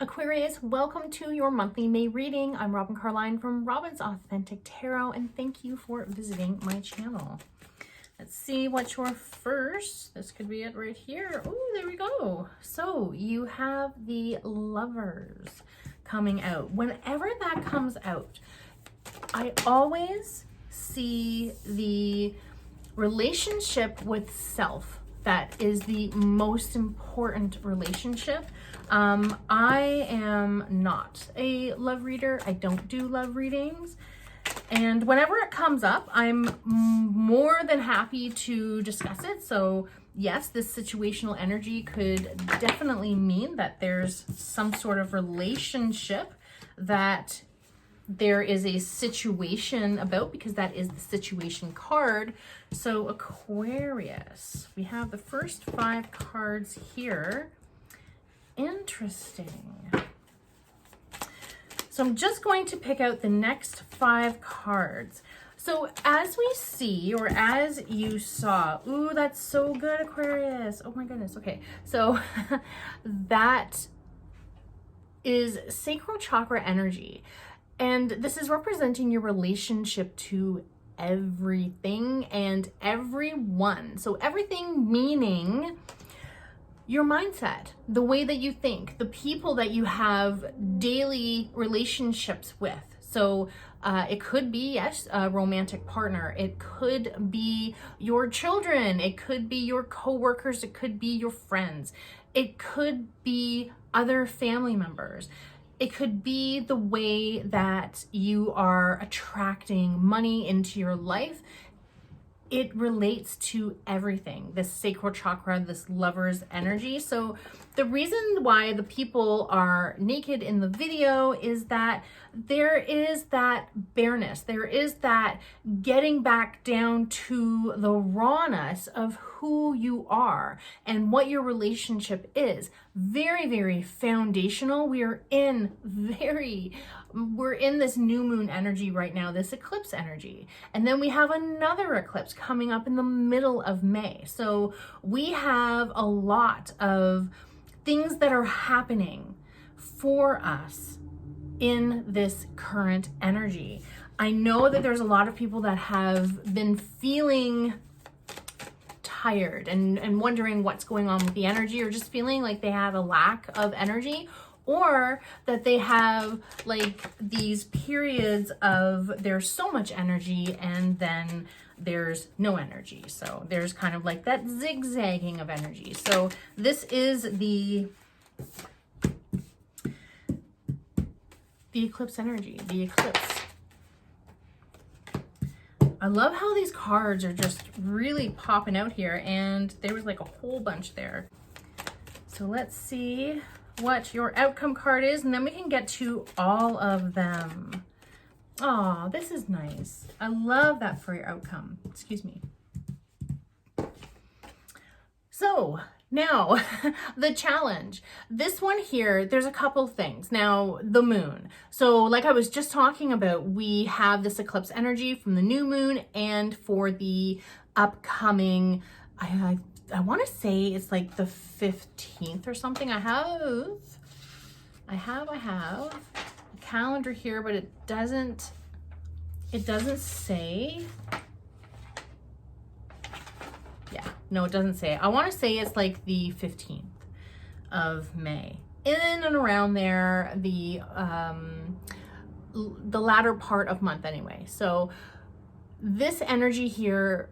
Aquarius, welcome to your monthly May reading. I'm Robin Carline from Robin's Authentic Tarot, and thank you for visiting my channel. Let's see what's your first. This could be it right here. Oh, there we go. So you have the Lovers coming out. Whenever that comes out, I always see the relationship with self that is the most important relationship. I am not a love reader. I don't do love readings. And whenever it comes up, I'm more than happy to discuss it. So yes, this situational energy could definitely mean that there's some sort of relationship that there is a situation about, because that is the situation card. So Aquarius, we have the first 5 cards here. Interesting. So I'm just going to pick out the next 5 cards. So as we see, or as you saw, ooh, that's so good, Aquarius. Oh my goodness. Okay. So that is sacral chakra energy. And this is representing your relationship to everything and everyone. So everything meaning your mindset, the way that you think, the people that you have daily relationships with. So it could be, yes, a romantic partner. It could be your children. It could be your coworkers. It could be your friends. It could be other family members. It could be the way that you are attracting money into your life. It relates to everything, this sacral chakra, this Lover's energy. So the reason why the people are naked in the video is that there is that bareness. There is that getting back down to the rawness of who you are and what your relationship is. Very, very foundational. We're in this new moon energy right now, this eclipse energy. And then we have another eclipse coming up in the middle of May. So we have a lot of things that are happening for us in this current energy. I know that there's a lot of people that have been feeling tired and wondering what's going on with the energy, or just feeling like they have a lack of energy, or that they have like these periods of there's so much energy and then there's no energy. So there's kind of like that zigzagging of energy. So this is the eclipse energy, the eclipse. I love how these cards are just really popping out here, and there was like a whole bunch there. So let's see what your outcome card is, and then we can get to all of them. Oh, this is nice. I love that for your outcome. Excuse me. So now the challenge. This one here, there's a couple things. Now, the moon. So like I was just talking about, we have this eclipse energy from the new moon, and for the upcoming, I want to say it's like the 15th or something. I have a calendar here, but it doesn't say. Yeah, no, it doesn't say. I want to say it's like the 15th of May. In and around there, the latter part of month anyway. So this energy here,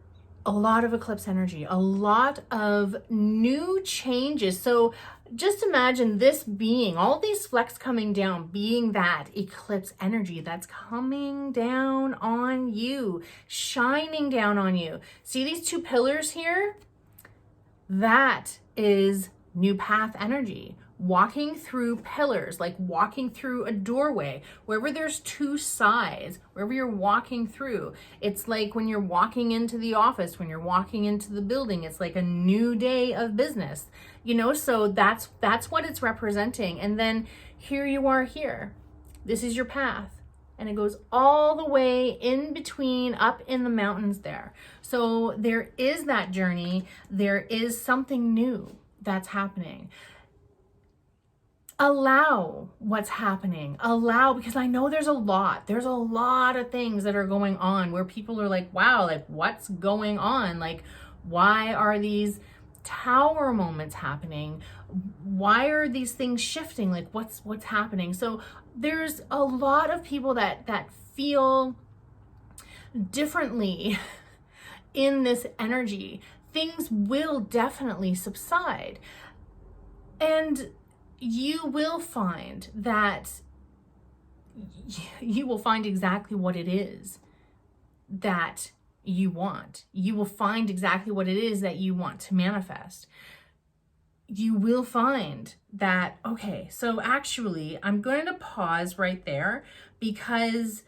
a lot of eclipse energy, a lot of new changes. So just imagine this being, all these flecks coming down, being that eclipse energy that's coming down on you, shining down on you. See these 2 pillars here? That is new path energy. Walking through pillars, like walking through a doorway, wherever there's 2 sides, wherever you're walking through, it's like when you're walking into the office, when you're walking into the building, it's like a new day of business, you know. So that's what it's representing. And then here you are here. This is your path, and it goes all the way in between, up in the mountains there. So there is that journey. There is something new that's happening. allow what's happening. Allow, because I know there's a lot of things that are going on where people are like, wow, like what's going on? Like, why are these tower moments happening? Why are these things shifting? Like what's happening? So there's a lot of people that feel differently in this energy. Things will definitely subside. And you will find that you will find exactly what it is that you want. You will find exactly what it is that you want to manifest. You will find that, okay, so actually I'm going to pause right there because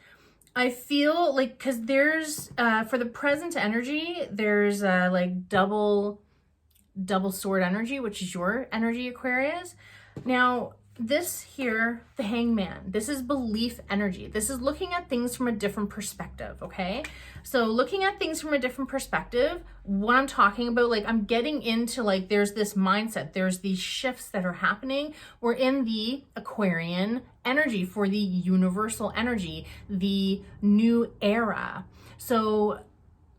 I feel like, because there's, for the present energy, there's like double sword energy, which is your energy, Aquarius. Now, this here, the Hangman, this is belief energy. This is looking at things from a different perspective, okay? So looking at things from a different perspective, what I'm talking about, like I'm getting into like, there's this mindset, there's these shifts that are happening. We're in the Aquarian energy for the universal energy, the new era. So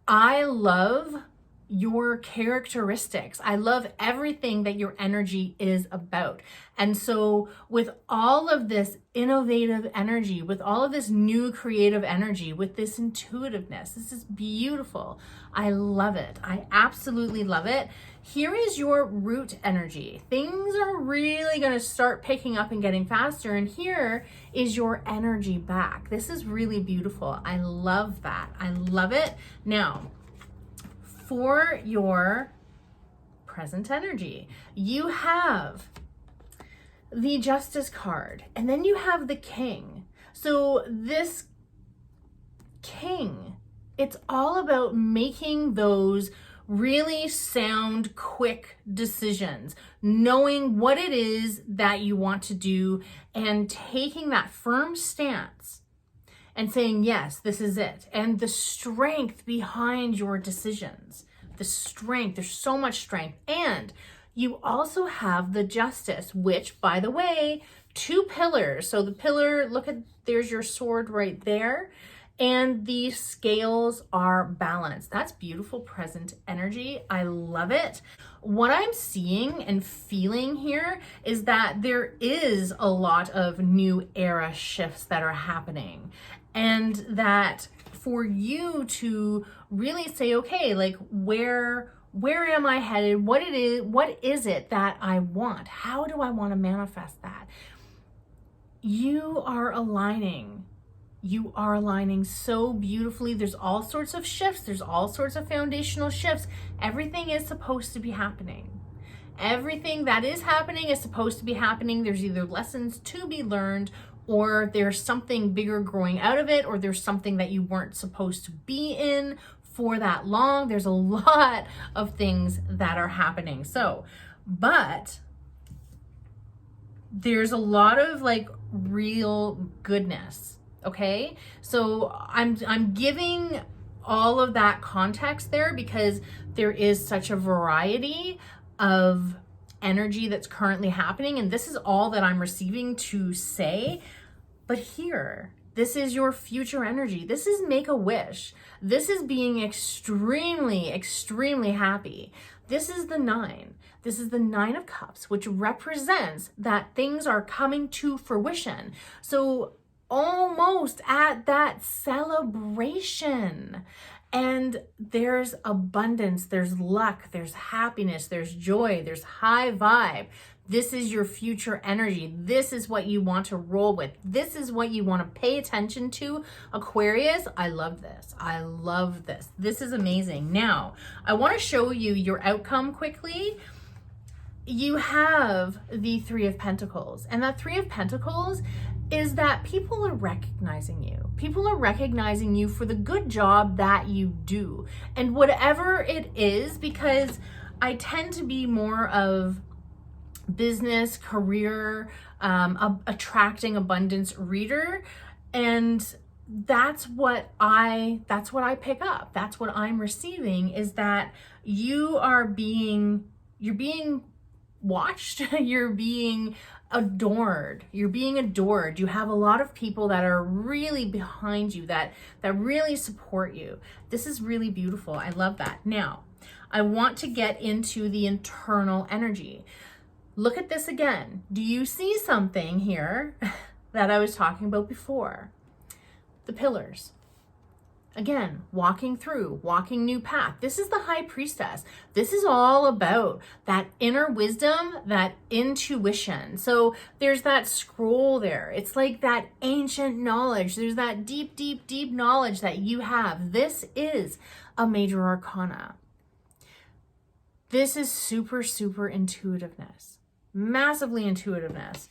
I love your characteristics. I love everything that your energy is about. And so with all of this innovative energy, with all of this new creative energy, with this intuitiveness, this is beautiful. I love it. I absolutely love it. Here is your root energy. Things are really going to start picking up and getting faster. And here is your energy back. This is really beautiful. I love that. I love it. Now, for your present energy, you have the Justice card, and then you have the King. So this King, it's all about making those really sound, quick decisions, knowing what it is that you want to do and taking that firm stance and saying, yes, this is it. And the strength behind your decisions, the strength, there's so much strength. And you also have the Justice, which, by the way, 2 pillars. So the pillar, look at, there's your sword right there. And the scales are balanced. That's beautiful present energy. I love it. What I'm seeing and feeling here is that there is a lot of new era shifts that are happening. And that for you to really say, okay, like where am I headed? What is it that I want? How do I want to manifest that? You are aligning so beautifully. There's all sorts of shifts. There's all sorts of foundational shifts. Everything is supposed to be happening. Everything that is happening is supposed to be happening. There's either lessons to be learned, or there's something bigger growing out of it, or there's something that you weren't supposed to be in for that long. There's a lot of things that are happening. So, but there's a lot of like real goodness. Okay, so I'm giving all of that context there because there is such a variety of energy that's currently happening, and this is all that I'm receiving to say. But here, this is your future energy. This is make a wish. This is being extremely, extremely happy. This is the 9. This is the 9 of Cups, which represents that things are coming to fruition. So almost at that celebration. And there's abundance, there's luck, there's happiness, there's joy, there's high vibe. This is your future energy. This is what you want to roll with. This is what you want to pay attention to. Aquarius, I love this. I love this. This is amazing. Now, I want to show you your outcome quickly. You have the 3 of Pentacles, and that 3 of Pentacles is that people are recognizing you. People are recognizing you for the good job that you do. And whatever it is, because I tend to be more of business, career, attracting abundance reader. And that's what I pick up. That's what I'm receiving, is that you're being watched, you're being adored. You're being adored. You have a lot of people that are really behind you, that really support you. This is really beautiful. I love that. Now, I want to get into the internal energy. Look at this again. Do you see something here that I was talking about before? The pillars. Again, walking new path. This is the High Priestess. This is all about that inner wisdom, that intuition. So there's that scroll there. It's like that ancient knowledge. There's that deep, deep, deep knowledge that you have. This is a major arcana. This is super, super intuitiveness. Massively intuitiveness.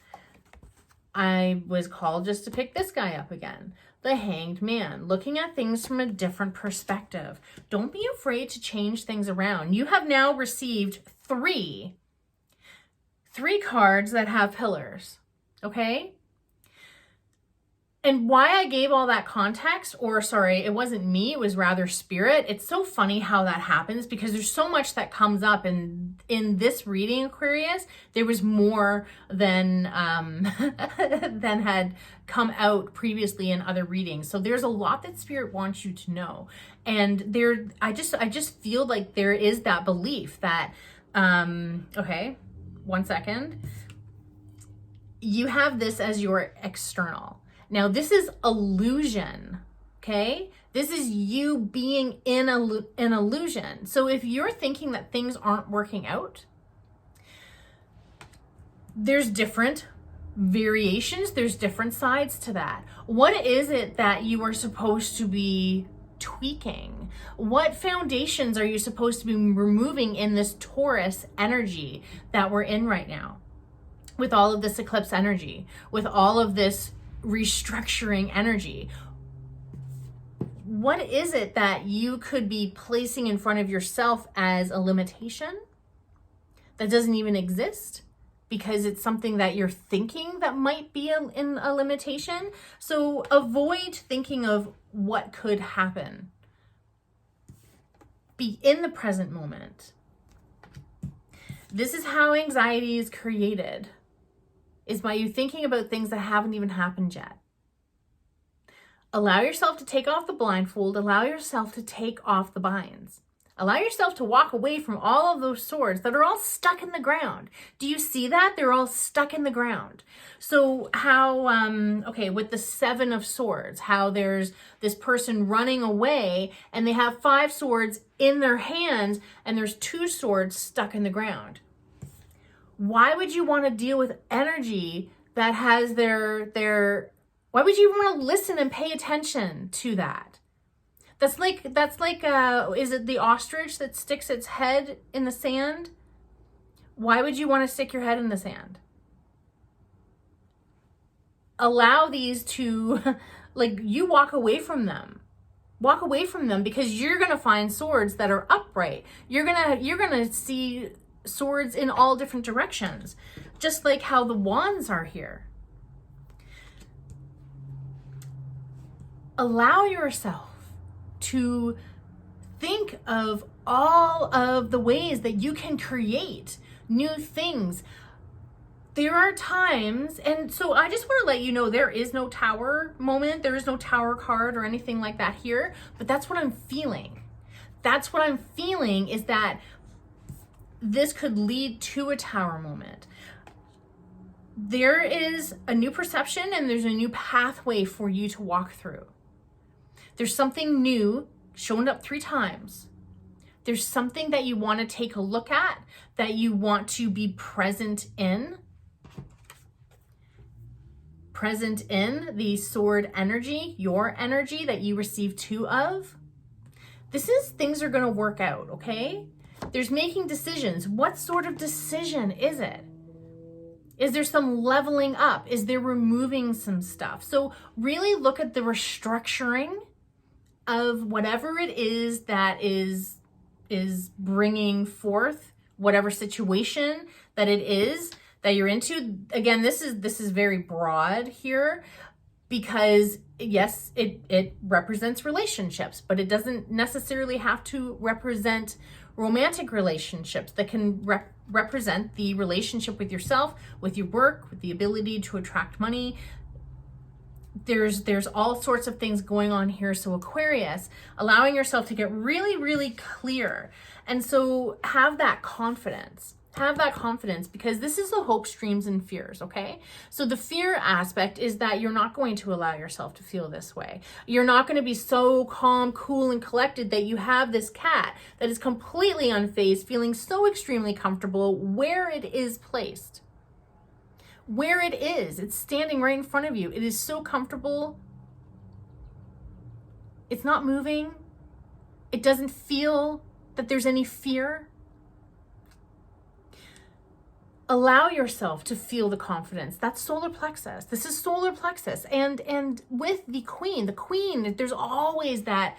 I was called just to pick this guy up again. The Hanged Man, looking at things from a different perspective. Don't be afraid to change things around. You have now received three cards that have pillars, okay? And why I gave all that context, or sorry, it wasn't me, it was rather spirit. It's so funny how that happens because there's so much that comes up in this reading, Aquarius. There was more than than had come out previously in other readings. So there's a lot that spirit wants you to know. And I just feel like there is that belief that okay, 1 second. You have this as your external. Now, this is illusion, okay? This is you being in an illusion. So if you're thinking that things aren't working out, there's different variations. There's different sides to that. What is it that you are supposed to be tweaking? What foundations are you supposed to be removing in this Taurus energy that we're in right now? With all of this eclipse energy, with all of this restructuring energy. What is it that you could be placing in front of yourself as a limitation that doesn't even exist because it's something that you're thinking that might be in a limitation? So avoid thinking of what could happen. Be in the present moment. This is how anxiety is created. Is by you thinking about things that haven't even happened yet. Allow yourself to take off the blindfold. Allow yourself to take off the binds. Allow yourself to walk away from all of those swords that are all stuck in the ground. Do you see that? They're all stuck in the ground. So how, okay, with the 7 of Swords, how there's this person running away and they have 5 swords in their hands and there's 2 swords stuck in the ground. Why would you want to deal with energy that has why would you want to listen and pay attention to that? That's like, is it the ostrich that sticks its head in the sand? Why would you want to stick your head in the sand? Allow these to, like, you walk away from them. Walk away from them because you're going to find swords that are upright. You're going to see swords in all different directions, just like how the wands are here. Allow yourself to think of all of the ways that you can create new things. There are times, and so I just want to let you know there is no tower moment. There is no tower card or anything like that here, but that's what I'm feeling. That's what I'm feeling, is that this could lead to a tower moment. There is a new perception and there's a new pathway for you to walk through. There's something new shown up 3 times. There's something that you want to take a look at, that you want to be present in. Present in the sword energy, your energy that you receive 2 of. This is, things are going to work out, okay? There's making decisions. What sort of decision is it? Is there some leveling up? Is there removing some stuff? So really look at the restructuring of whatever it is that is bringing forth whatever situation that it is that you're into. Again, this is very broad here because yes, it represents relationships, but it doesn't necessarily have to represent romantic relationships. That can represent the relationship with yourself, with your work, with the ability to attract money. There's all sorts of things going on here. So Aquarius, allowing yourself to get really, really clear. And so have that confidence. Have that confidence, because this is the hopes, dreams, and fears, okay? So the fear aspect is that you're not going to allow yourself to feel this way. You're not going to be so calm, cool, and collected that you have this cat that is completely unfazed, feeling so extremely comfortable where it is placed. Where it is, it's standing right in front of you. It is so comfortable. It's not moving. It doesn't feel that there's any fear. Allow yourself to feel the confidence. That's solar plexus. This is solar plexus. And with the queen, there's always that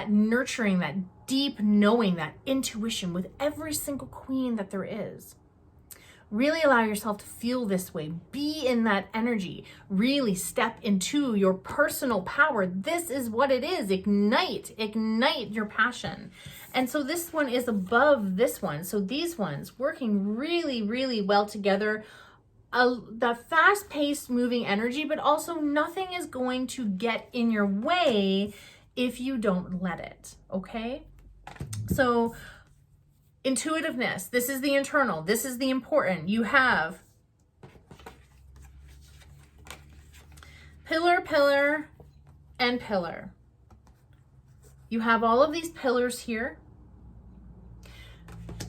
nurturing, that deep knowing, that intuition with every single queen that there is. Really allow yourself to feel this way. Be in that energy. Really step into your personal power. This is what it is. Ignite your passion. And so this one is above this one. So these ones working really, really well together. The fast-paced moving energy, but also nothing is going to get in your way if you don't let it, okay? So intuitiveness, this is the internal, this is the important. You have pillar, and pillar. You have all of these pillars here.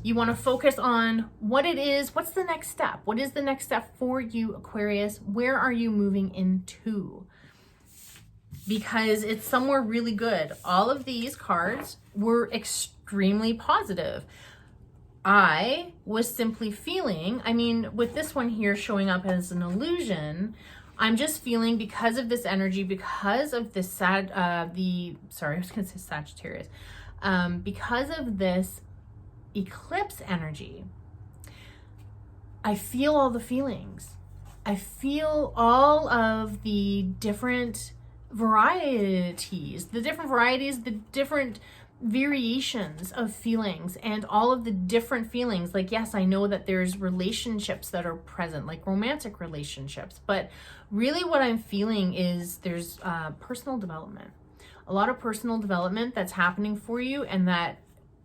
You want to focus on what it is. What's the next step? What is the next step for you, Aquarius? Where are you moving into? Because it's somewhere really good. All of these cards were extremely positive. I was simply feeling, I mean, with this one here showing up as an illusion, I'm just feeling because of this energy, because of this Sagittarius, because of this eclipse energy, I feel all the feelings. I feel all of the different varieties, the different variations of feelings, and all of the different feelings. Like, yes, I know that there's relationships that are present, like romantic relationships, but really what I'm feeling is there's personal development, a lot of personal development that's happening for you. And that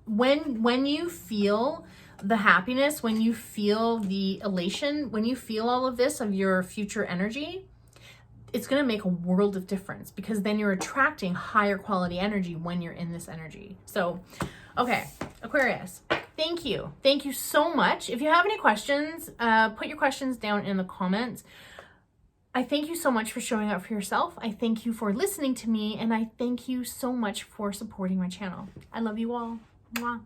when you feel the happiness, when you feel the elation, when you feel all of this of your future energy, it's going to make a world of difference, because then you're attracting higher quality energy when you're in this energy. So, okay, Aquarius, thank you. Thank you so much. If you have any questions, put your questions down in the comments. I thank you so much for showing up for yourself. I thank you for listening to me, and I thank you so much for supporting my channel. I love you all. Mwah.